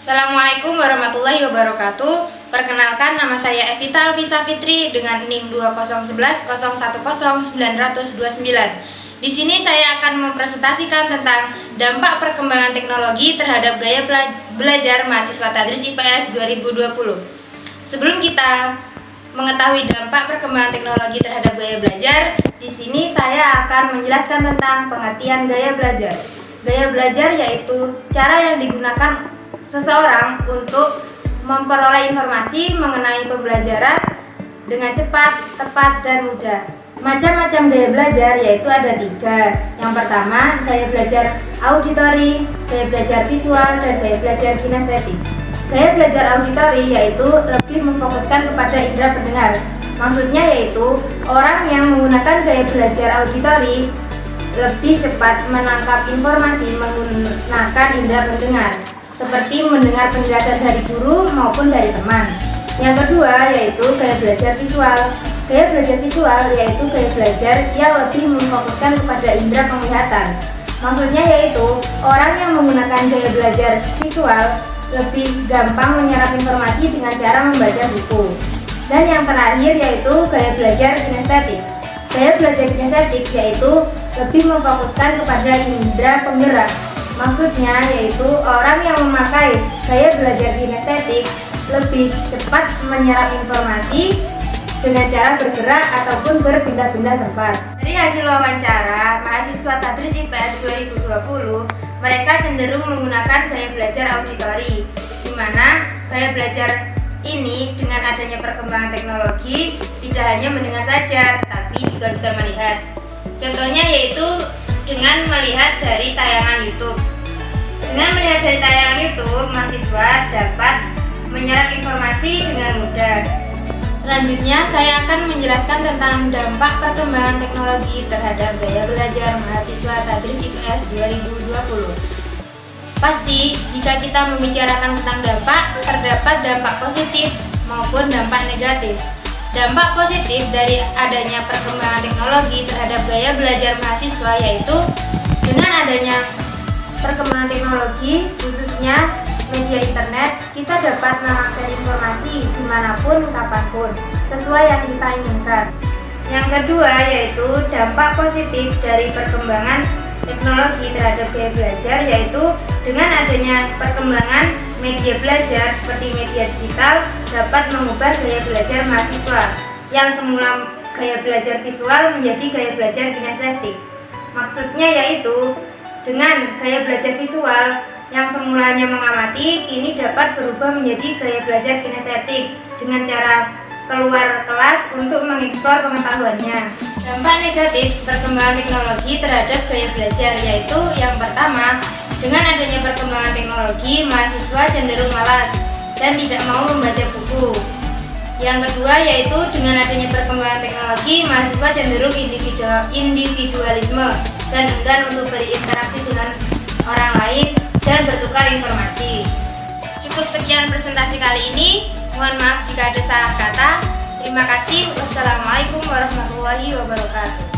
Assalamualaikum warahmatullahi wabarakatuh. Perkenalkan, nama saya Evita Alvisa Fitri dengan NIM 20111000929. Di sini saya akan mempresentasikan tentang dampak perkembangan teknologi terhadap gaya belajar mahasiswa Tadris IPS 2020. Sebelum kita mengetahui dampak perkembangan teknologi terhadap gaya belajar, di sini saya akan menjelaskan tentang pengertian gaya belajar. Gaya belajar yaitu cara yang digunakan seseorang untuk memperoleh informasi mengenai pembelajaran dengan cepat, tepat, dan mudah. Macam-macam gaya belajar yaitu ada 3. Yang pertama, gaya belajar auditori, gaya belajar visual, dan gaya belajar kinestetik. Gaya belajar auditori yaitu lebih memfokuskan kepada indera pendengar. Maksudnya yaitu orang yang menggunakan gaya belajar auditori lebih cepat menangkap informasi menggunakan indera pendengar, seperti mendengar penjelasan dari guru maupun dari teman. Yang kedua yaitu gaya belajar visual. Gaya belajar visual yaitu gaya belajar yang lebih memfokuskan kepada indera penglihatan. Maksudnya yaitu orang yang menggunakan gaya belajar visual lebih gampang menyerap informasi dengan cara membaca buku. Dan yang terakhir yaitu gaya belajar kinestetik. Gaya belajar kinestetik yaitu lebih memfokuskan kepada indera penggerak. Maksudnya yaitu orang yang memakai gaya belajar kinestetik lebih cepat menyerap informasi dengan cara bergerak ataupun berpindah-pindah tempat. Dari hasil wawancara mahasiswa Tadris IPS 2020, mereka cenderung menggunakan gaya belajar auditori, di mana gaya belajar ini dengan adanya perkembangan teknologi tidak hanya mendengar saja, tetapi juga bisa melihat. Contohnya yaitu dengan melihat dari tayangan YouTube. Dengan melihat dari tayangan YouTube, mahasiswa dapat menyerap informasi dengan mudah. Selanjutnya, saya akan menjelaskan tentang dampak perkembangan teknologi terhadap gaya belajar mahasiswa Tadris IPS 2020. Pasti, jika kita membicarakan tentang dampak, terdapat dampak positif maupun dampak negatif. Dampak positif dari adanya perkembangan teknologi terhadap gaya belajar mahasiswa yaitu dengan adanya perkembangan teknologi, khususnya media internet, kita dapat mengakses informasi dimanapun, kapanpun, sesuai yang kita inginkan. Yang kedua yaitu dampak positif dari perkembangan teknologi terhadap gaya belajar yaitu dengan adanya perkembangan media belajar seperti media digital dapat mengubah gaya belajar mahasiswa yang semula gaya belajar visual menjadi gaya belajar kinestetik. Maksudnya yaitu dengan gaya belajar visual yang semulanya mengamati kini dapat berubah menjadi gaya belajar kinestetik dengan cara keluar kelas untuk mengeksplor pengetahuannya. Dampak negatif perkembangan teknologi terhadap gaya belajar yaitu yang pertama, dengan adanya perkembangan teknologi, mahasiswa cenderung malas dan tidak mau membaca buku. Yang kedua yaitu dengan adanya perkembangan teknologi, mahasiswa cenderung individualisme dan enggan untuk berinteraksi dengan orang lain dan bertukar informasi. Cukup sekian presentasi kali ini. Mohon maaf jika ada salah kata. Terima kasih. Wassalamualaikum warahmatullahi wabarakatuh.